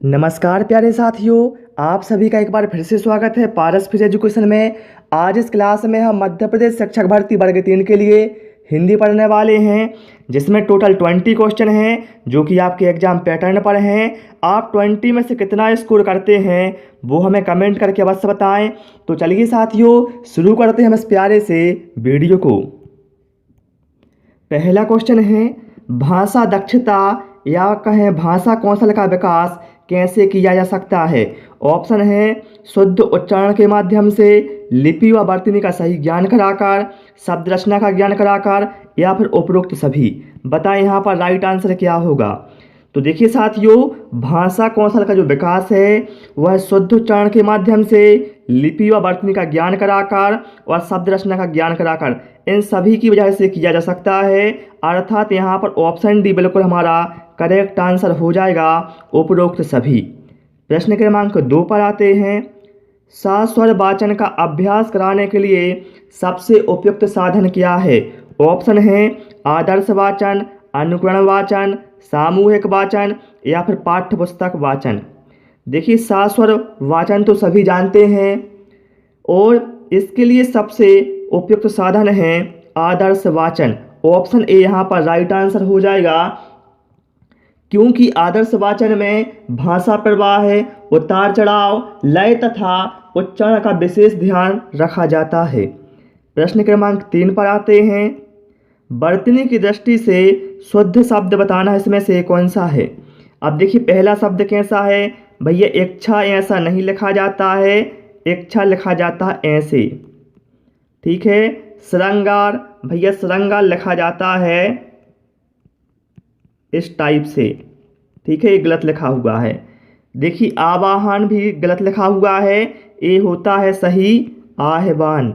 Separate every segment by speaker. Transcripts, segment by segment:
Speaker 1: नमस्कार प्यारे साथियों, आप सभी का एक बार फिर से स्वागत है पारस फिर एजुकेशन में। आज इस क्लास में हम मध्य प्रदेश शिक्षक भर्ती वर्ग 3 के लिए हिंदी पढ़ने वाले हैं, जिसमें टोटल 20 क्वेश्चन हैं जो कि आपके एग्जाम पैटर्न पर हैं। आप 20 में से कितना स्कोर करते हैं वो हमें कमेंट करके अवश्य बताएं। तो चलिए साथियों, शुरू करते हैं हम इस प्यारे से वीडियो को। पहला क्वेश्चन है, भाषा दक्षता या कहें भाषा कौशल का विकास कैसे किया जा सकता है। ऑप्शन है शुद्ध उच्चारण के माध्यम से, लिपि व वर्तनी का सही ज्ञान कराकर, शब्द रचना का ज्ञान कराकर, या फिर उपरोक्त सभी। बताएं यहाँ पर राइट आंसर क्या होगा। तो देखिए साथियों, भाषा कौशल का जो विकास है वह शुद्ध उच्चारण के माध्यम से, लिपि व वर्तनी का ज्ञान कराकर और शब्द रचना का ज्ञान कराकर, इन सभी की वजह से किया जा सकता है। अर्थात यहाँ पर ऑप्शन डी बिल्कुल हमारा करेक्ट आंसर हो जाएगा, उपरोक्त सभी। प्रश्न क्रमांक 2 पर आते हैं। सस्वर वाचन का अभ्यास कराने के लिए सबसे उपयुक्त साधन क्या है। ऑप्शन है आदर्श वाचन, अनुकरण वाचन, सामूहिक वाचन, या फिर पाठ्य पुस्तक वाचन। देखिए सस्वर वाचन तो सभी जानते हैं और इसके लिए सबसे उपयुक्त साधन है आदर्श वाचन। ऑप्शन ए यहाँ पर राइट आंसर हो जाएगा, क्योंकि आदर्श वाचन में भाषा प्रवाह है, उतार चढ़ाव, लय तथा उच्चारण का विशेष ध्यान रखा जाता है। प्रश्न क्रमांक 3 पर आते हैं। वर्तनी की दृष्टि से शुद्ध शब्द बताना इसमें से कौन सा है। अब देखिए पहला शब्द कैसा है भैया, इच्छा ऐसा नहीं लिखा जाता है, इच्छा लिखा जाता है ऐसे। ठीक है। श्रृंगार, भैया श्रृंगार लिखा जाता है इस टाइप से। ठीक है, ये गलत लिखा हुआ है। देखिए आवाहन भी गलत लिखा हुआ है, ये होता है सही आह्वान।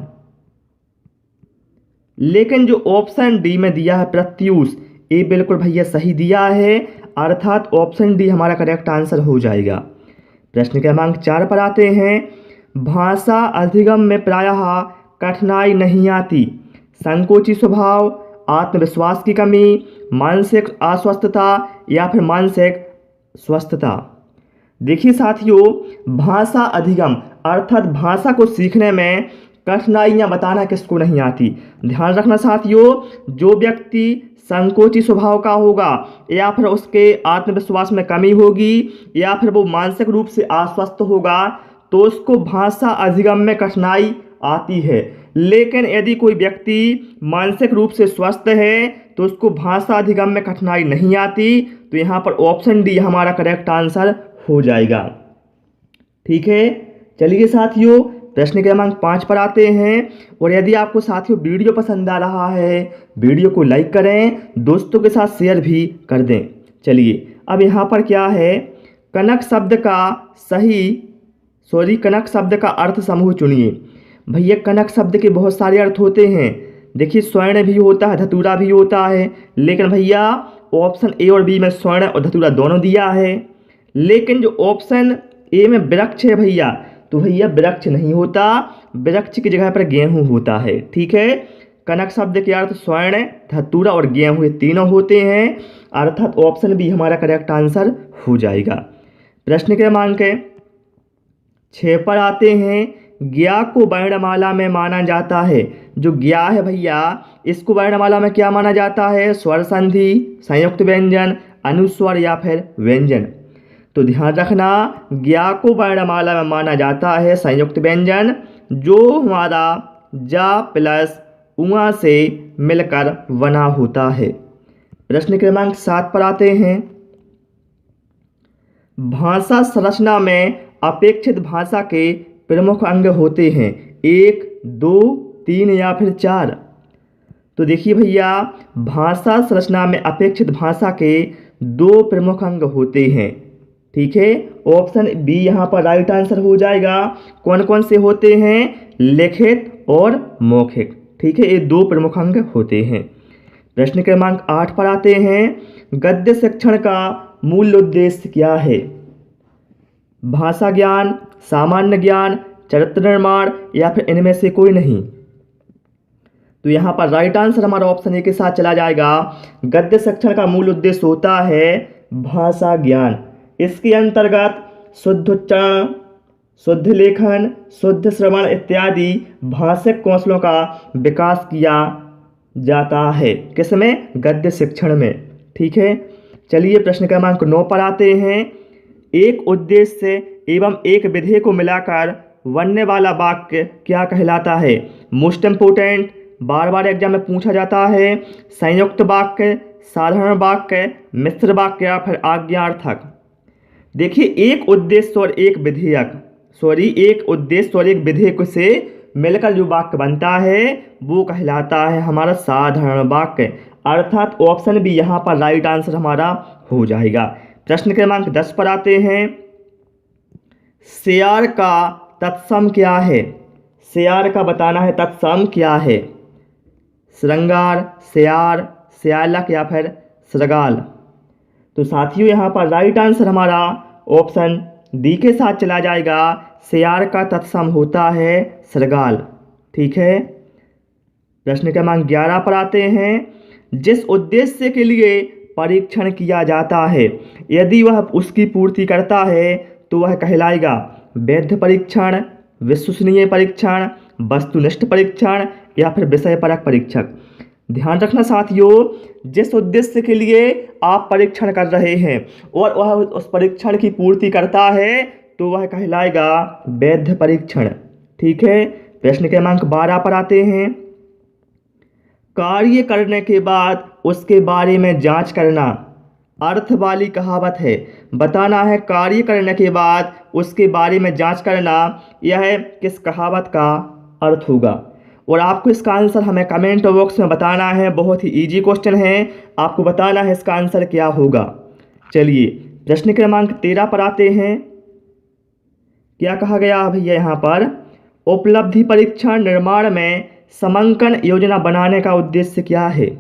Speaker 1: लेकिन जो ऑप्शन डी में दिया है प्रत्यूष, ये बिल्कुल भैया सही दिया है, अर्थात ऑप्शन डी हमारा करेक्ट आंसर हो जाएगा। प्रश्न क्रमांक 4 पर आते हैं। भाषा अधिगम में प्रायः कठिनाई नहीं आती। संकोची स्वभाव, आत्मविश्वास की कमी, मानसिक अस्वस्थता, या फिर मानसिक स्वस्थता। देखिए साथियों, भाषा अधिगम अर्थात भाषा को सीखने में कठिनाइयाँ बताना किसको नहीं आती। ध्यान रखना साथियों, जो व्यक्ति संकोची स्वभाव का होगा, या फिर उसके आत्मविश्वास में कमी होगी, या फिर वो मानसिक रूप से अस्वस्थ होगा, तो उसको भाषा अधिगम में कठिनाई आती है। लेकिन यदि कोई व्यक्ति मानसिक रूप से स्वस्थ है तो उसको भाषा अधिगम में कठिनाई नहीं आती। तो यहाँ पर ऑप्शन डी हमारा करेक्ट आंसर हो जाएगा। ठीक है, चलिए साथियों प्रश्न क्रमांक 5 पर आते हैं। और यदि आपको साथियों वीडियो पसंद आ रहा है, वीडियो को लाइक करें, दोस्तों के साथ शेयर भी कर दें। चलिए अब यहाँ पर क्या है, कनक शब्द का अर्थ समूह चुनिए। भैया कनक शब्द के बहुत सारे अर्थ होते हैं। देखिए स्वर्ण भी होता है, धतूरा भी होता है, लेकिन भैया ऑप्शन ए और बी में स्वर्ण और धतूरा दोनों दिया है। लेकिन जो ऑप्शन ए में वृक्ष है भैया, तो भैया वृक्ष नहीं होता, वृक्ष की जगह पर गेहूं होता है। ठीक है, कनक शब्द के अर्थ स्वर्ण, धतूरा और गेहूं तीनों होते हैं, अर्थात ऑप्शन बी हमारा करेक्ट आंसर हो जाएगा। प्रश्न क्रमांक 6 पर आते हैं। ज्ञा को वर्णमाला में माना जाता है। जो ज्ञा है भैया, इसको वर्णमाला में क्या माना जाता है, स्वर संधि, संयुक्त व्यंजन, अनुस्वर, या फिर व्यंजन। तो ध्यान रखना, ज्ञा को वर्णमाला में माना जाता है संयुक्त व्यंजन, जो हमारा जा प्लस उआ से मिलकर बना होता है। प्रश्न क्रमांक 7 पर आते हैं। भाषा संरचना में अपेक्षित भाषा के प्रमुख अंग होते हैं, 1, 2, 3 या फिर 4। तो देखिए भैया, भाषा संरचना में अपेक्षित भाषा के 2 प्रमुख अंग होते हैं। ठीक है, ऑप्शन बी यहाँ पर राइट आंसर हो जाएगा। कौन कौन से होते हैं, लिखित और मौखिक। ठीक है, ये 2 प्रमुख अंग होते हैं। प्रश्न क्रमांक 8 पर आते हैं। गद्य शिक्षण का मूल उद्देश्य क्या है। भाषा ज्ञान, सामान्य ज्ञान, चरित्र निर्माण, या फिर इनमें से कोई नहीं। तो यहाँ पर राइट आंसर हमारा ऑप्शन ए के साथ चला जाएगा। गद्य शिक्षण का मूल उद्देश्य होता है भाषा ज्ञान। इसके अंतर्गत शुद्ध उच्चारण, शुद्ध लेखन, शुद्ध श्रवण इत्यादि भाषिक कौशलों का विकास किया जाता है। किसमें? गद्य शिक्षण में। ठीक है, चलिए प्रश्न क्रमांक 9 पर आते हैं। एक उद्देश्य एवं एक विधेय को मिलाकर बनने वाला वाक्य क्या कहलाता है? मोस्ट इम्पोर्टेंट, बार बार एग्जाम में पूछा जाता है। संयुक्त वाक्य, साधारण वाक्य, मिश्र वाक्य या फिर आज्ञार्थक। देखिए, एक उद्देश्य और एक विधेयक से मिलकर जो वाक्य बनता है वो कहलाता है हमारा साधारण वाक्य, अर्थात ऑप्शन भी यहाँ पर राइट आंसर हमारा हो जाएगा। प्रश्न क्रमांक 10 पर आते हैं। शेयर का तत्सम क्या है? शेयर का बताना है तत्सम क्या है? श्रृंगार, शेयार, श्यालक या फिर श्रृगाल। तो साथियों यहाँ पर राइट आंसर हमारा ऑप्शन डी के साथ चला जाएगा। शेयार का तत्सम होता है श्रृगाल। ठीक है, प्रश्न क्रमांक 11 पर आते हैं। जिस उद्देश्य के लिए परीक्षण किया जाता है यदि वह उसकी पूर्ति करता है तो वह कहलाएगा वैध परीक्षण, विश्वसनीय परीक्षण, वस्तुनिष्ठ परीक्षण या फिर विषय परक परीक्षक। ध्यान रखना साथियों, जिस उद्देश्य के लिए आप परीक्षण कर रहे हैं और वह उस परीक्षण की पूर्ति करता है तो वह कहलाएगा वैध परीक्षण। ठीक है, प्रश्न क्रमांक 12 पर आते हैं। कार्य करने के बाद उसके बारे में जांच करना अर्थ वाली कहावत है। बताना है कार्य करने के बाद उसके बारे में जांच करना, यह किस कहावत का अर्थ होगा? और आपको इसका आंसर हमें कमेंट बॉक्स में बताना है। बहुत ही इजी क्वेश्चन है, आपको बताना है इसका आंसर क्या होगा। चलिए प्रश्न क्रमांक 13 पर आते हैं। क्या कहा गया भैया यहाँ पर? उपलब्धि परीक्षण निर्माण में समंकन योजना बनाने का उद्देश्य क्या है?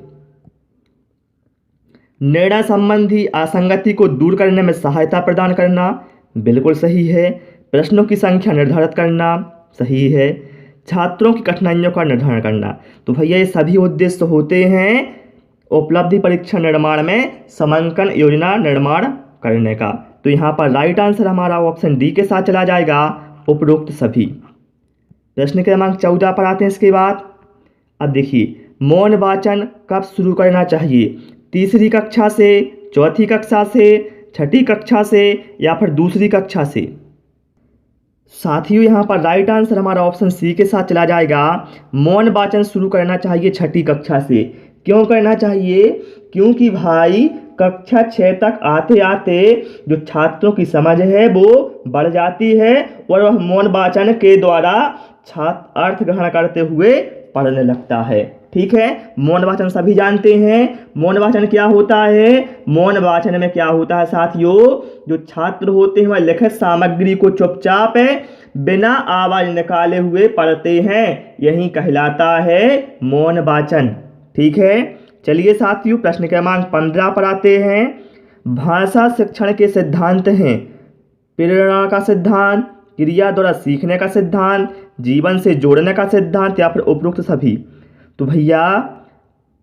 Speaker 1: निर्णय संबंधी असंगति को दूर करने में सहायता प्रदान करना, बिल्कुल सही है। प्रश्नों की संख्या निर्धारित करना, सही है। छात्रों की कठिनाइयों का निर्धारण करना। तो भैया ये सभी उद्देश्य होते हैं उपलब्धि परीक्षण निर्माण में समंकन योजना निर्माण करने का। तो यहाँ पर राइट आंसर हमारा ऑप्शन डी के साथ चला जाएगा, उपरोक्त सभी। प्रश्न क्रमांक 14 पर आते हैं। इसके बाद अब देखिए, मौन वाचन कब शुरू करना चाहिए? तीसरी कक्षा से, चौथी कक्षा से, छठी कक्षा से या फिर दूसरी कक्षा से? साथियों यहाँ पर राइट आंसर हमारा ऑप्शन सी के साथ चला जाएगा। मौन वाचन शुरू करना चाहिए छठी कक्षा से। क्यों करना चाहिए? क्योंकि भाई कक्षा 6 तक आते आते जो छात्रों की समझ है वो बढ़ जाती है और वह मौन वाचन के द्वारा छात्र अर्थ ग्रहण करते हुए पढ़ने लगता है। ठीक है, मौन वाचन सभी जानते हैं। मौन वाचन क्या होता है? मौन वाचन में क्या होता है साथियों? जो छात्र होते हैं वह लिखित सामग्री को चुपचाप बिना आवाज निकाले हुए पढ़ते हैं, यही कहलाता है मौन वाचन। ठीक है, चलिए साथियों प्रश्न क्रमांक 15 पर आते हैं। भाषा शिक्षण के सिद्धांत हैं प्रेरणा का सिद्धांत, क्रिया द्वारा सीखने का सिद्धांत, जीवन से जोड़ने का सिद्धांत या फिर उपरोक्त सभी? तो भैया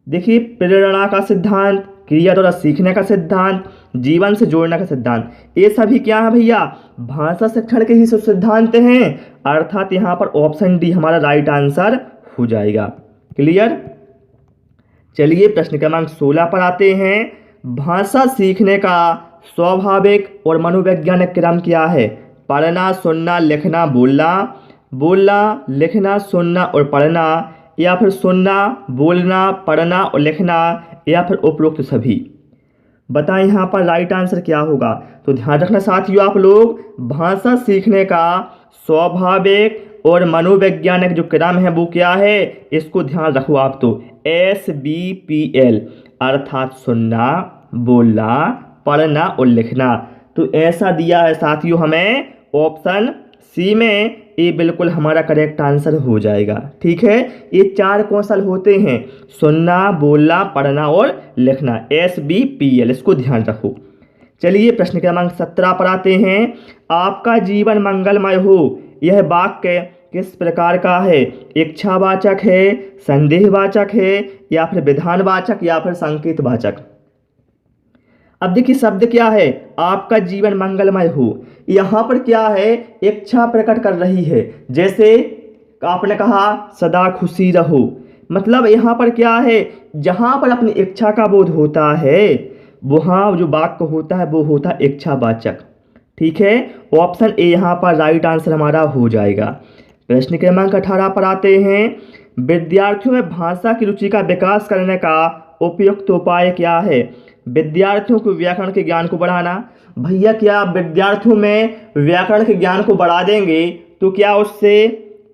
Speaker 1: देखिए, प्रेरणा का सिद्धांत, क्रिया द्वारा सीखने का सिद्धांत, जीवन से जोड़ने का सिद्धांत, ये सभी क्या है भैया? भाषा शिक्षण के ही सिद्धांत हैं, अर्थात यहाँ पर ऑप्शन डी हमारा राइट आंसर हो जाएगा। क्लियर? चलिए प्रश्न क्रमांक 16 पर आते हैं। भाषा सीखने का स्वाभाविक और मनोवैज्ञानिक क्रम क्या है? पढ़ना, सुनना, लिखना, बोलना, बोलना, लिखना, सुनना और पढ़ना, या फिर सुनना, बोलना, पढ़ना और लिखना, या फिर उपरोक्त सभी? बताएं यहाँ पर राइट आंसर क्या होगा? तो ध्यान रखना साथियों आप लोग, भाषा सीखने का स्वाभाविक और मनोवैज्ञानिक जो क्रम है वो क्या है, इसको ध्यान रखो आप। तो SBPL अर्थात सुनना, बोलना, पढ़ना और लिखना। तो ऐसा दिया है साथियों हमें ऑप्शन सी में, ये बिल्कुल हमारा करेक्ट आंसर हो जाएगा। ठीक है, ये 4 कौशल होते हैं, सुनना, बोलना, पढ़ना और लिखना, SBPL, इसको ध्यान रखो। चलिए प्रश्न क्रमांक 17 पर आते हैं। आपका जीवन मंगलमय हो, यह वाक्य किस प्रकार का है? इच्छावाचक है, संदेहवाचक है या फिर विधानवाचक या फिर संकेतवाचक? अब देखिए शब्द क्या है, आपका जीवन मंगलमय हो। यहाँ पर क्या है, इच्छा प्रकट कर रही है। जैसे आपने कहा सदा खुशी रहो, मतलब यहाँ पर क्या है, जहाँ पर अपनी इच्छा का बोध होता है वहाँ जो वाक्य होता है वो होता है इच्छावाचक। ठीक है, ऑप्शन ए यहाँ पर राइट आंसर हमारा हो जाएगा। प्रश्न क्रमांक 18 पर आते हैं। विद्यार्थियों में भाषा की रुचि का विकास करने का उपयुक्त उपाय क्या है? विद्यार्थियों को व्याकरण के ज्ञान को बढ़ाना। भैया क्या विद्यार्थियों में व्याकरण के ज्ञान को बढ़ा देंगे तो क्या उससे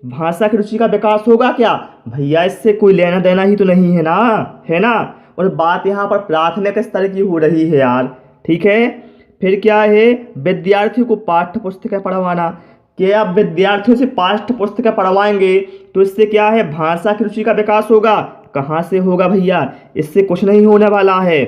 Speaker 1: भाषा की रुचि का विकास होगा क्या? भैया इससे कोई लेना देना ही तो नहीं है ना, है ना। और बात यहाँ पर प्राथमिक स्तर की हो रही है यार। ठीक है, फिर क्या है, विद्यार्थियों को पाठ्य पुस्तकें पढ़वाना। क्या आप विद्यार्थियों से पाठ्य पुस्तकें पढ़वाएंगे तो इससे क्या है, भाषा की रुचि का विकास होगा? कहाँ से होगा भैया, इससे कुछ नहीं होने वाला है।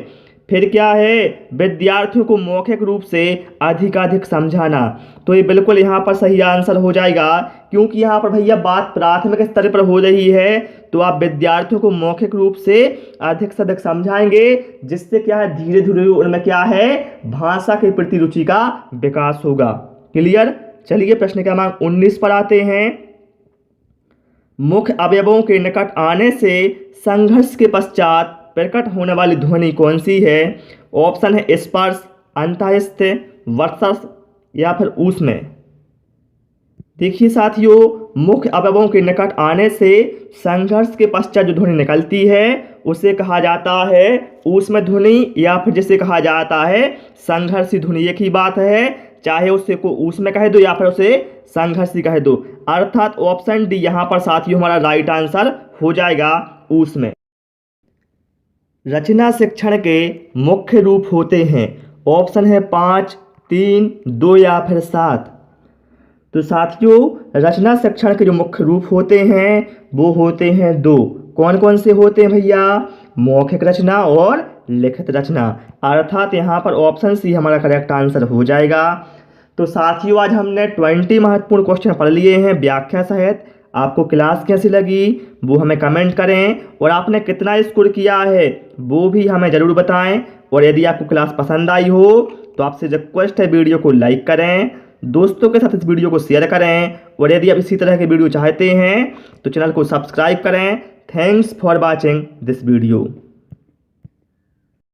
Speaker 1: फिर क्या है, विद्यार्थियों को मौखिक रूप से अधिकाधिक समझाना। तो ये बिल्कुल यहाँ पर सही आंसर हो जाएगा, क्योंकि यहाँ पर भैया बात प्राथमिक स्तर पर हो रही है। तो आप विद्यार्थियों को मौखिक रूप से अधिक समझाएंगे, जिससे क्या है धीरे धीरे उनमें क्या है, भाषा के प्रति रुचि का विकास होगा। क्लियर। चलिए प्रश्न क्रमांक 19 पर आते हैं। मुख्य अवयवों के निकट आने से संघर्ष के पश्चात प्रकट होने वाली ध्वनि कौन सी है? ऑप्शन है स्पर्श, अंतःस्थ, वर्चस्व या फिर ऊष्म। देखिए साथियों, मुख्य अवयवों के निकट आने से संघर्ष के पश्चात जो ध्वनि निकलती है उसे कहा जाता है ऊष्म ध्वनि, या फिर जिसे कहा जाता है संघर्षी ध्वनि। एक ही बात है, चाहे उसे को ऊष्म कह दो या फिर उसे संघर्षी कह दो। अर्थात ऑप्शन डी यहाँ पर साथियों हमारा राइट आंसर हो जाएगा, ऊष्म। रचना शिक्षण के मुख्य रूप होते हैं। ऑप्शन है 5, 3, 2 या फिर 7। तो साथियों रचना शिक्षण के जो मुख्य रूप होते हैं वो होते हैं 2। कौन कौन से होते हैं भैया? मौखिक रचना और लिखित रचना। अर्थात यहाँ पर ऑप्शन सी हमारा करेक्ट आंसर हो जाएगा। तो साथियों आज हमने 20 महत्वपूर्ण क्वेश्चन पढ़ लिए हैं व्याख्या सहित। आपको क्लास कैसी लगी वो हमें कमेंट करें, और आपने कितना स्कोर किया है वो भी हमें ज़रूर बताएं। और यदि आपको क्लास पसंद आई हो तो आपसे रिक्वेस्ट है वीडियो को लाइक करें, दोस्तों के साथ इस वीडियो को शेयर करें, और यदि आप इसी तरह के वीडियो चाहते हैं तो चैनल को सब्सक्राइब करें। Thanks for watching this video.